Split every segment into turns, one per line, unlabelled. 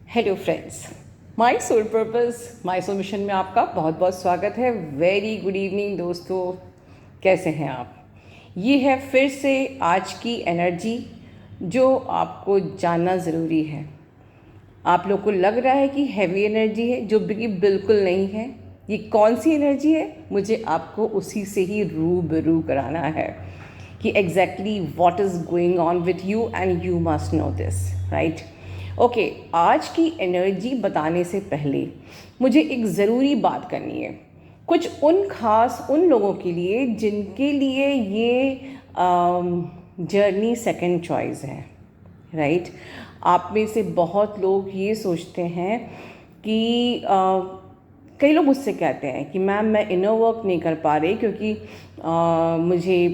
Hello friends, my soul purpose my soul mission में आपका बहुत बहुत स्वागत है। वेरी गुड इवनिंग दोस्तों, कैसे हैं आप? ये है फिर से आज की एनर्जी जो आपको जानना ज़रूरी है। आप लोग को लग रहा है कि हैवी एनर्जी है, जो कि बिल्कुल नहीं है। ये कौन सी एनर्जी है, मुझे आपको उसी से ही रूबरू कराना है कि exactly what is going on with you and you must no this, right? Okay, आज की एनर्जी बताने से पहले मुझे एक ज़रूरी बात करनी है, कुछ उन लोगों के लिए जिनके लिए ये जर्नी सेकंड चॉइस है, राइट? आप में से बहुत लोग ये सोचते हैं कि कई लोग मुझसे कहते हैं कि मैम मैं इनर वर्क नहीं कर पा रही क्योंकि मुझे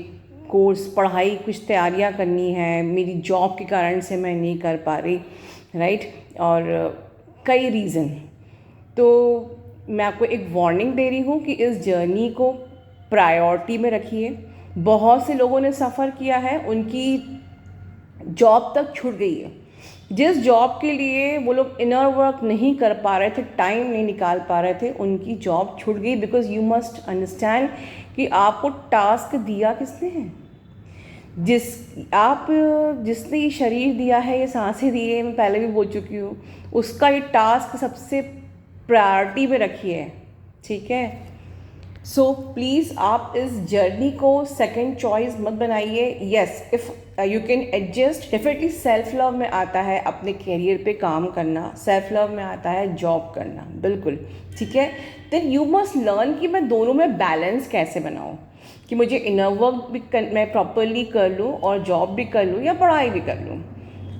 कोर्स पढ़ाई कुछ तैयारियां करनी है, मेरी जॉब के कारण से मैं नहीं कर पा रही, राइट? और कई रीज़न। तो मैं आपको एक वार्निंग दे रही हूँ कि इस जर्नी को प्रायोरिटी में रखिए। बहुत से लोगों ने सफ़र किया है, उनकी जॉब तक छूट गई है। जिस जॉब के लिए वो लोग इनर वर्क नहीं कर पा रहे थे, टाइम नहीं निकाल पा रहे थे, उनकी जॉब छूट गई। बिकॉज यू मस्ट अंडरस्टैंड कि आपको टास्क दिया किसने है। जिसने ये शरीर दिया है, ये सांसें दी है, मैं पहले भी बोल चुकी हूँ, उसका ये टास्क सबसे प्रायोरिटी में रखिए, ठीक है? सो प्लीज़ आप इस जर्नी को सेकंड चॉइस मत बनाइए। Yes, if you can adjust, definitely self love में आता है अपने करियर पे काम करना, सेल्फ लव में आता है जॉब करना, बिल्कुल ठीक है। देन यू मस्ट लर्न कि मैं दोनों में बैलेंस कैसे बनाऊँ, कि मुझे इनर वर्क भी मैं प्रॉपरली कर लूँ और जॉब भी कर लूँ या पढ़ाई भी कर लूँ।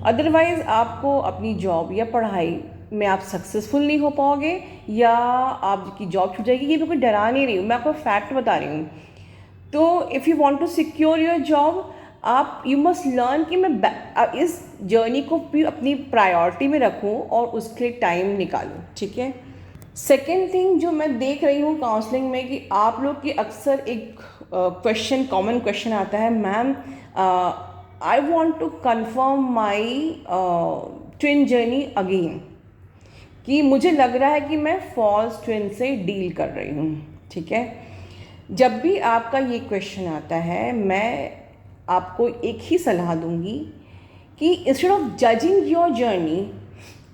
अदरवाइज़ आपको अपनी जॉब या पढ़ाई में आप सक्सेसफुल नहीं हो पाओगे या आपकी जॉब छूट जाएगी। ये मैं कोई डरा नहीं रही हूँ, मैं आपको फैक्ट बता रही हूँ। तो if you want to secure your job, आप यू मस्ट लर्न कि मैं इस जर्नी को भी अपनी प्रायोरिटी में रखूँ और उसके लिए टाइम निकालूँ, ठीक है? सेकेंड थिंग जो मैं देख रही हूँ काउंसलिंग में, कि आप लोग की अक्सर एक क्वेश्चन, कॉमन क्वेश्चन आता है, ma'am I want to confirm my twin journey again, कि मुझे लग रहा है कि मैं फॉल्स ट्विन से डील कर रही हूँ, ठीक है? जब भी आपका ये क्वेश्चन आता है, मैं आपको एक ही सलाह दूंगी कि instead of judging your journey,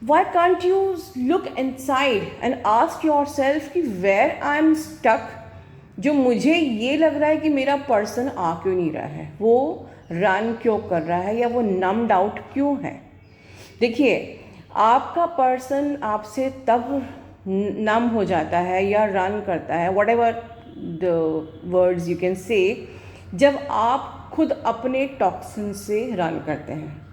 why can't you look inside and ask yourself कि where I am stuck, जो मुझे ये लग रहा है कि मेरा पर्सन आ क्यों नहीं रहा है, वो रन क्यों कर रहा है, या वो नम्ड आउट क्यों है। देखिए, आपका पर्सन आपसे तब नम हो जाता है या रन करता है, what ever the words you can say, जब आप खुद अपने टॉक्सिन से रन करते हैं।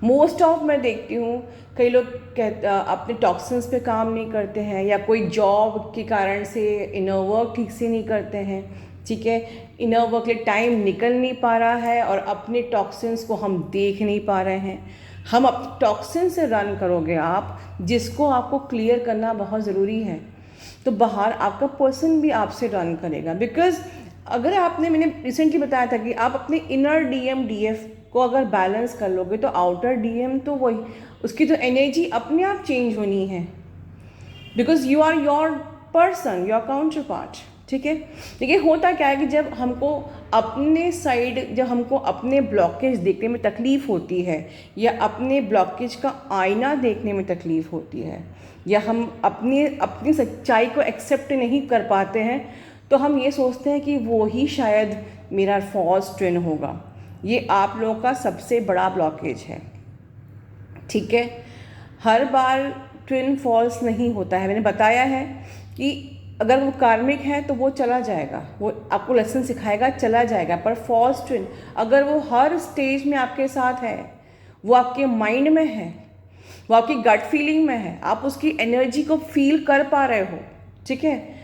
मोस्ट ऑफ मैं देखती हूँ कई लोग अपने टॉक्सिन्स पे काम नहीं करते हैं, या कोई जॉब के कारण से इनर वर्क ठीक से नहीं करते हैं, ठीक है? इनर वर्क के लिए टाइम निकल नहीं पा रहा है और अपने टॉक्सिन्स को हम देख नहीं पा रहे हैं। हम अपने टॉक्सिन से रन करोगे आप, जिसको आपको क्लियर करना बहुत ज़रूरी है, तो बाहर आपका पर्सन भी आपसे रन करेगा। बिकॉज अगर मैंने रिसेंटली बताया था कि आप अपने इनर डीएम डीएफ को अगर बैलेंस कर लोगे, तो आउटर डीएम तो वही, उसकी तो एनर्जी अपने आप चेंज होनी है, because you are your person, your counterpart, ठीक है? देखिए, होता क्या है कि जब हमको अपने ब्लॉकेज देखने में तकलीफ़ होती है, या अपने ब्लॉकेज का आईना देखने में तकलीफ़ होती है, या हम अपनी सच्चाई को एक्सेप्ट नहीं कर पाते हैं, तो हम ये सोचते हैं कि वो ही शायद मेरा फॉल्स ट्विन होगा। ये आप लोगों का सबसे बड़ा ब्लॉकेज है, ठीक है? हर बार ट्विन फॉल्स नहीं होता है। मैंने बताया है कि अगर वो कार्मिक है तो वो चला जाएगा, वो आपको लेसन सिखाएगा, चला जाएगा। पर फॉल्स ट्विन अगर वो हर स्टेज में आपके साथ है, वो आपके माइंड में है, वो आपकी गट फीलिंग में है, आप उसकी एनर्जी को फील कर पा रहे हो, ठीक है?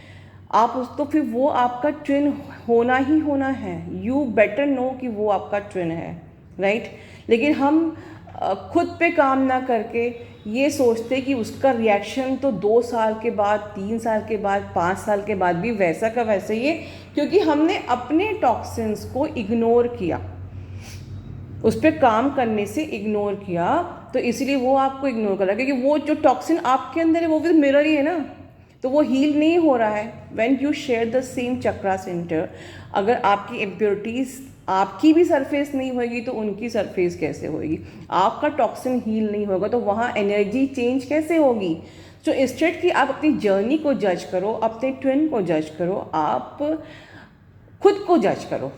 तो फिर वो आपका ट्विन होना ही होना है। यू बेटर नो कि वो आपका ट्विन है, राइट? लेकिन हम खुद पे काम ना करके ये सोचते कि उसका रिएक्शन तो 2 साल के बाद, 3 साल के बाद, 5 साल के बाद भी वैसा का वैसा ही है, क्योंकि हमने अपने टॉक्सिन्स को इग्नोर किया, उस पर काम करने से इग्नोर किया। तो इसीलिए वो आपको इग्नोर कर रहा है, क्योंकि वो जो टॉक्सिन आपके अंदर है वो भी मिरर ही है ना, तो वो हील नहीं हो रहा है। When you share the same chakra centre, अगर आपकी इम्प्योरिटीज़ आपकी भी सरफेस नहीं होगी तो उनकी सरफेस कैसे होगी? आपका टॉक्सिन हील नहीं होगा तो वहाँ एनर्जी चेंज कैसे होगी? तो इंस्टेड कि आप अपनी जर्नी को जज करो, अपने ट्विन को जज करो, आप खुद को जज करो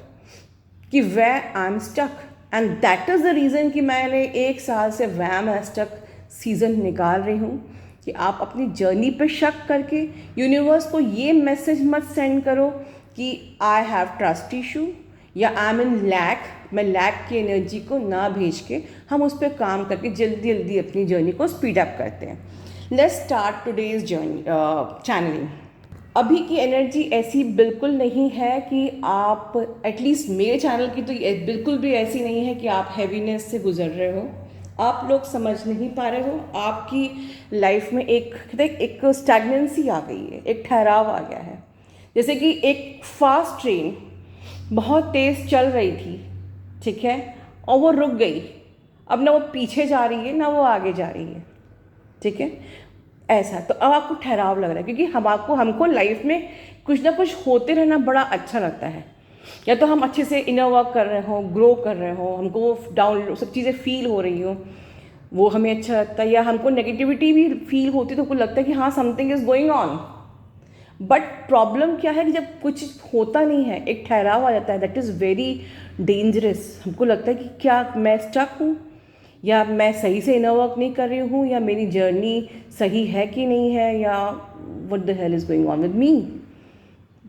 कि way I am stuck, and that is the reason कि मैंने 1 साल से वे एम स्टक सीज़न निकाल रही हूँ कि आप अपनी जर्नी पे शक करके यूनिवर्स को ये मैसेज मत सेंड करो कि आई हैव ट्रस्ट इशू या आई एम इन लैक, मैं लैक की एनर्जी को ना भेज के हम उस पर काम करके जल्दी जल्दी अपनी जर्नी को स्पीड अप करते हैं। Let's start today's journey channelling. अभी की एनर्जी ऐसी बिल्कुल नहीं है कि आप, एटलीस्ट मेरे चैनल की तो बिल्कुल भी ऐसी नहीं है कि आप हैवीनेस से गुजर रहे हो। आप लोग समझ नहीं पा रहे हो, आपकी लाइफ में एक स्टैग्नेंसी आ गई है, एक ठहराव आ गया है। जैसे कि एक फास्ट ट्रेन बहुत तेज़ चल रही थी, ठीक है, और वो रुक गई। अब ना वो पीछे जा रही है ना वो आगे जा रही है, ठीक है, ऐसा। तो अब आपको ठहराव लग रहा है, क्योंकि हमको लाइफ में कुछ ना कुछ होते रहना बड़ा अच्छा लगता है। या तो हम अच्छे से इनर वर्क कर रहे हो, ग्रो कर रहे हो, हमको वो डाउन सब चीज़ें फील हो रही हो, वो हमें अच्छा लगता है। या हमको नेगेटिविटी भी फील होती है तो हमको लगता है कि हाँ something is going on. But problem क्या है कि जब कुछ होता नहीं है, एक ठहराव आ जाता है, दैट इज़ वेरी डेंजरस। हमको लगता है कि क्या मैं स्टक हूँ, या मैं सही से इनर वर्क नहीं कर रही हूँ, या मेरी जर्नी सही है कि नहीं है, या what the hell is going on with me,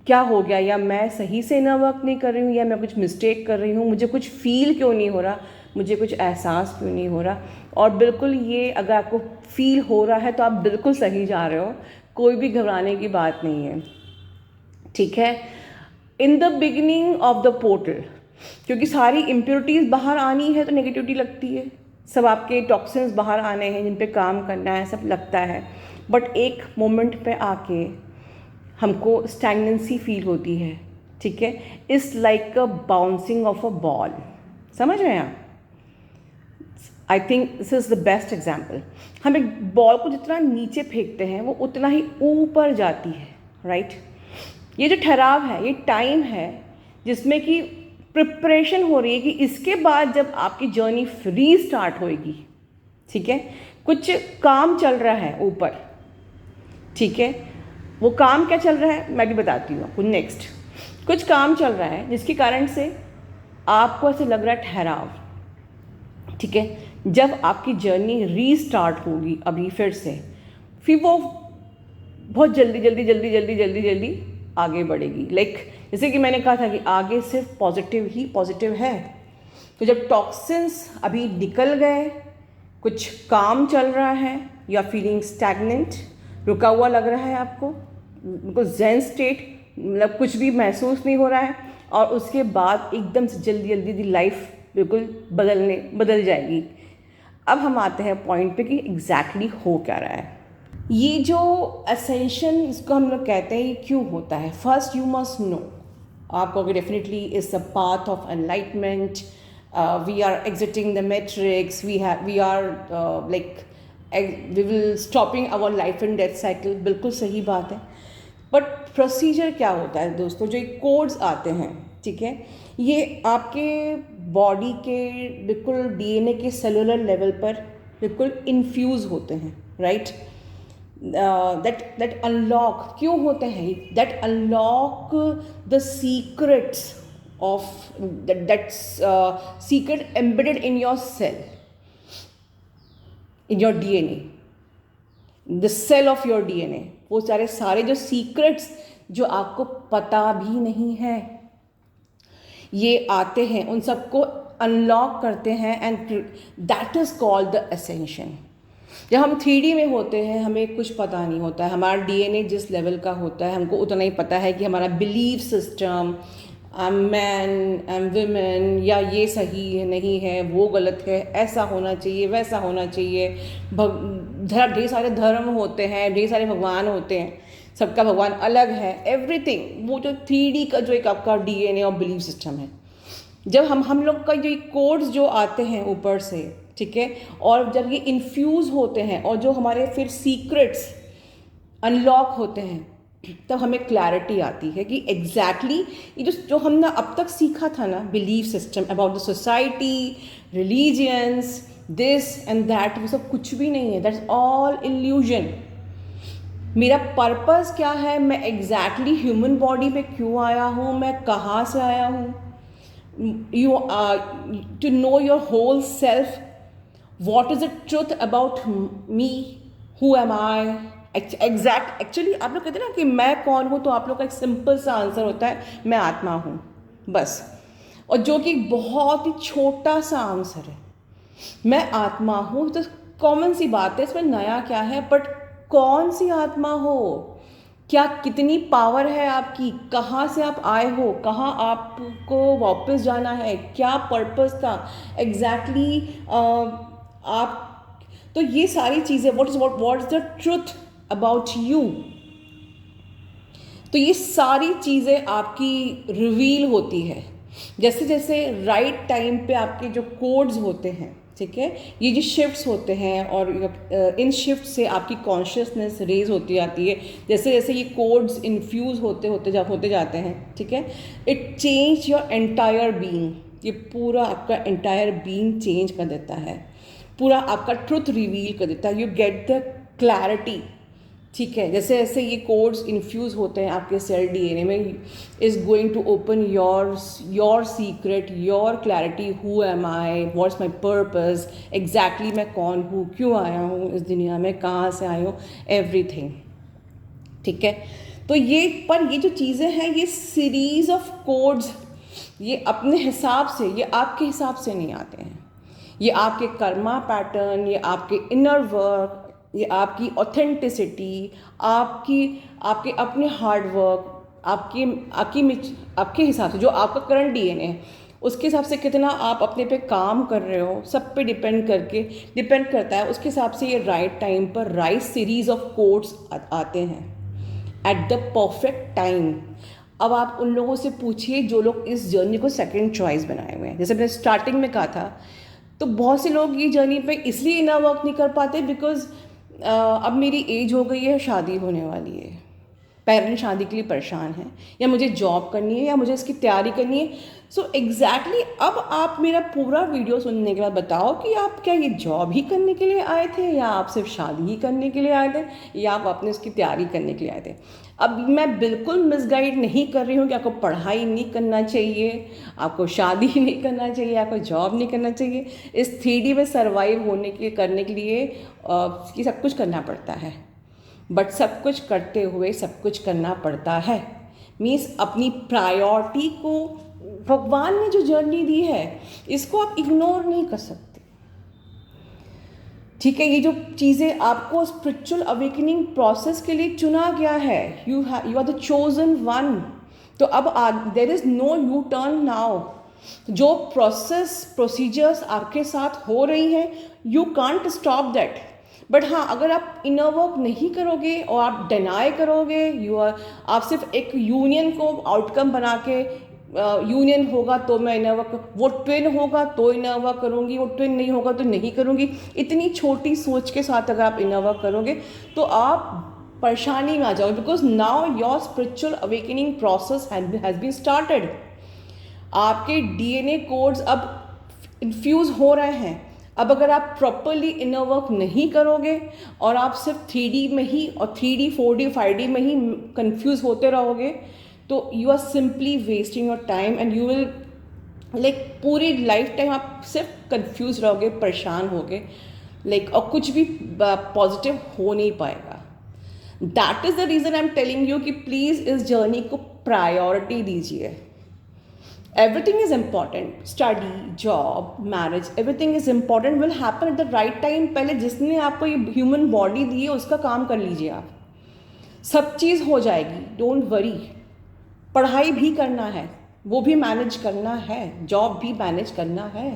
क्या हो गया, या मैं सही से इनर वर्क नहीं कर रही हूँ, या मैं कुछ मिस्टेक कर रही हूँ, मुझे कुछ फील क्यों नहीं हो रहा, मुझे कुछ एहसास क्यों नहीं हो रहा। और बिल्कुल ये अगर आपको फील हो रहा है तो आप बिल्कुल सही जा रहे हो, कोई भी घबराने की बात नहीं है, ठीक है। In the beginning of the portal, क्योंकि सारी इम्प्योरिटीज़ बाहर आनी है तो नेगेटिविटी लगती है, सब आपके टॉक्सिन्स बाहर आने हैं जिन पे काम करना है, सब लगता है। बट एक मोमेंट पे आके हमको स्टैग्नेंसी फील होती है, ठीक है। It's like a bouncing of a ball, समझ रहे हैं आप? I think this is the best example. हम एक बॉल को जितना नीचे फेंकते हैं वो उतना ही ऊपर जाती है, राइट। ये जो ठहराव है, ये टाइम है जिसमें कि प्रिपरेशन हो रही है कि इसके बाद जब आपकी जर्नी फ्री स्टार्ट होएगी, ठीक है, कुछ काम चल रहा है ऊपर, ठीक है। वो काम क्या चल रहा है मैं भी बताती हूँ आपको नेक्स्ट। कुछ काम चल रहा है जिसके कारण से आपको ऐसे लग रहा है ठहराव, ठीक है। जब आपकी जर्नी रीस्टार्ट होगी अभी फिर से, फिर वो बहुत जल्दी आगे बढ़ेगी। लाइक जैसे कि मैंने कहा था कि आगे सिर्फ पॉजिटिव ही पॉजिटिव है। तो जब टॉक्सिन्स अभी निकल गए, कुछ काम चल रहा है, या फीलिंग स्टैग्नेंट, रुका हुआ लग रहा है आपको, बिल्कुल ज़ेन स्टेट, मतलब कुछ भी महसूस नहीं हो रहा है, और उसके बाद एकदम से जल्दी लाइफ बिल्कुल बदल जाएगी। अब हम आते हैं पॉइंट पे कि एग्जैक्टली हो क्या रहा है। ये जो असेंशन इसको हम लोग कहते हैं, ये क्यों होता है? फर्स्ट यू मस्ट नो, आपको definitely is a path of enlightenment, we are exiting the matrix, we are like we will stopping our life and death cycle, बिल्कुल सही बात है। बट प्रोसीजर क्या होता है दोस्तों? जो कोड्स आते हैं, ठीक है, ये आपके बॉडी के बिल्कुल डीएनए के सेलुलर लेवल पर बिल्कुल इन्फ्यूज़ होते हैं, राइट। दैट अनलॉक क्यों होते हैं? That unlock the secrets of that's secret embedded in your cell, in your DNA, the cell of your DNA. वो सारे जो सीक्रेट्स जो आपको पता भी नहीं है, ये आते हैं, उन सबको अनलॉक करते हैं, and that is called the ascension. जब हम 3D में होते हैं हमें कुछ पता नहीं होता है, हमारा डीएनए जिस लेवल का होता है हमको उतना ही पता है कि हमारा belief system, I am man, I am women, या ये सही है नहीं है, वो गलत है, ऐसा होना चाहिए वैसा होना चाहिए। ढेर सारे धर्म होते हैं, ढेर सारे भगवान होते हैं, सबका भगवान अलग है, एवरीथिंग। वो जो 3D का जो एक आपका डीएनए और बिलीफ सिस्टम है, जब हम लोग का जो कोड्स जो आते हैं ऊपर से, ठीक है। और जब ये इन्फ्यूज़ होते हैं और जो हमारे फिर सीक्रेट्स अनलॉक होते हैं, तब हमें क्लैरिटी आती है कि एग्जैक्टली ये जो हमने अब तक सीखा था ना, belief system about the society, religions, this and that, वो सब कुछ भी नहीं है, दैट्स ऑल इल्यूजन। मेरा पर्पस क्या है, मैं एग्जैक्टली ह्यूमन बॉडी में क्यों आया हूँ, मैं कहाँ से आया हूँ, you to know your whole self, what is the truth about me, who am I, actually आप लोग कहते हैं ना कि मैं कौन हूँ, तो आप लोग का एक सिंपल सा आंसर होता है मैं आत्मा हूँ, बस। और जो कि बहुत ही छोटा सा आंसर है, मैं आत्मा हूँ, तो कॉमन सी बात है, इसमें नया क्या है, बट कौन सी आत्मा हो, क्या कितनी पावर है आपकी, कहाँ से आप आए हो, कहाँ आपको वापस जाना है, क्या पर्पस था एग्जैक्टली आप, तो ये सारी चीज़ें, what is the truth about you, तो ये सारी चीज़ें आपकी रिवील होती है जैसे जैसे राइट टाइम पे आपके जो कोड्स होते हैं, ठीक है, ये जो शिफ्ट्स होते हैं और इन शिफ्ट से आपकी कॉन्शियसनेस रेज होती जाती है, जैसे जैसे ये कोड्स इन्फ्यूज़ होते जाते हैं, ठीक है, it change your entire being, ये पूरा आपका एंटायर बीइंग चेंज कर देता है, पूरा आपका ट्रुथ रिवील कर देता है, यू गेट द क्लैरिटी, ठीक है। जैसे जैसे ये कोड्स इन्फ्यूज़ होते हैं आपके सेल डीएनए में, is going to open your secret, your clarity, who am I, what's my purpose, exactly मैं कौन हूँ, क्यों आया हूँ इस दुनिया में, कहाँ से आया हूँ, एवरीथिंग, ठीक है। तो ये जो चीज़ें हैं, ये सीरीज ऑफ कोड्स, ये अपने हिसाब से, ये आपके हिसाब से नहीं आते हैं, ये आपके कर्मा पैटर्न, ये आपके इनर वर्क, ये आपकी ऑथेंटिसिटी, आपके अपने हार्ड वर्क, आपके हिसाब से जो आपका करंट डीएनए है, उसके हिसाब से कितना आप अपने पे काम कर रहे हो, सब पे डिपेंड करता है, उसके हिसाब से ये राइट टाइम पर राइट सीरीज ऑफ कोड्स आते हैं एट द परफेक्ट टाइम। अब आप उन लोगों से पूछिए जो लोग इस जर्नी को सेकंड चॉइस बनाए हुए हैं, जैसे मैंने स्टार्टिंग में कहा था, तो बहुत से लोग ये जर्नी पे इसलिए इनर वर्क नहीं कर पाते बिकॉज अब मेरी एज हो गई है, शादी होने वाली है, पेरेंट्स शादी के लिए परेशान हैं, या मुझे जॉब करनी है, या मुझे इसकी तैयारी करनी है। सो एग्जैक्टली अब आप मेरा पूरा वीडियो सुनने के बाद बताओ कि आप क्या ये जॉब ही करने के लिए आए थे, या आप सिर्फ शादी ही करने के लिए आए थे, या आप अपने उसकी तैयारी करने के लिए आए थे। अब मैं बिल्कुल मिसगाइड नहीं कर रही हूँ कि आपको पढ़ाई नहीं करना चाहिए, आपको शादी नहीं करना चाहिए, आपको जॉब नहीं करना चाहिए, इस 3D में सर्वाइव करने के लिए कि सब कुछ करना पड़ता है, बट सब कुछ करते हुए सब कुछ करना पड़ता है मीन्स अपनी प्रायोरिटी को, भगवान ने जो जर्नी दी है इसको आप इग्नोर नहीं कर सकते, ठीक है। ये जो चीज़ें आपको स्पिरिचुअल अवेकनिंग प्रोसेस के लिए चुना गया है, you are the chosen one, तो अब there is no U turn now. जो प्रोसीजर्स आपके साथ हो रही हैं, you can't stop that, but हाँ, अगर आप इनर वर्क नहीं करोगे और आप डिनाई करोगे, आप सिर्फ एक यूनियन को आउटकम बना के, यूनियन होगा तो मैं इनर वर्क, वो ट्विन होगा तो इनर वर्क करूँगी, वो ट्विन नहीं होगा तो नहीं करूँगी, इतनी छोटी सोच के साथ अगर आप इनर वर्क करोगे तो आप परेशानी में आ जाओगे, because now your spiritual awakening process has been started. आपके डीएनए कोड्स अब इन्फ्यूज़ हो रहे हैं। अब अगर आप प्रॉपरली इनर वर्क नहीं करोगे और आप सिर्फ 3D में ही और 3D 4D 5D में ही कंफ्यूज होते रहोगे, तो you are simply wasting your time and you will पूरी लाइफ टाइम आप सिर्फ कंफ्यूज रहोगे, परेशान होगे, और कुछ भी पॉजिटिव हो नहीं पाएगा। That is the reason I am telling you कि प्लीज़ इस जर्नी को प्रायोरिटी दीजिए। Everything is important, study, job, marriage, everything is important, will happen at the right time। पहले जिसने आपको ये ह्यूमन बॉडी दी है उसका काम कर लीजिए, आप सब चीज़ हो जाएगी, डोंट वरी। पढ़ाई भी करना है, वो भी मैनेज करना है, जॉब भी मैनेज करना है,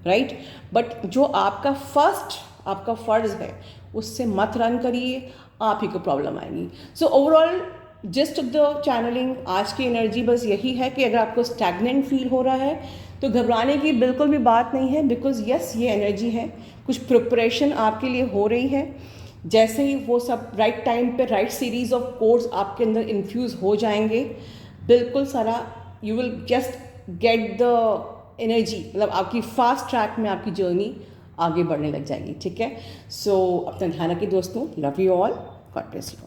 राइट, बट जो आपका फ़र्ज़ है उससे मत रन करिए, आप ही को प्रॉब्लम आएगी। So overall just the channelling आज की एनर्जी बस यही है कि अगर आपको स्टैग्नेंट फील हो रहा है तो घबराने की बिल्कुल भी बात नहीं है, बिकॉज यस ये एनर्जी है, कुछ प्रिपरेशन आपके लिए हो रही है। जैसे ही वो सब राइट टाइम पे राइट सीरीज ऑफ कोर्स आपके अंदर इन्फ्यूज़ हो जाएंगे, बिल्कुल सारा you will just get the energy, मतलब आपकी फास्ट ट्रैक में आपकी जर्नी आगे बढ़ने लग जाएगी। ठीक है, सो अपना ध्यान रखिए दोस्तों, love you all, God bless you.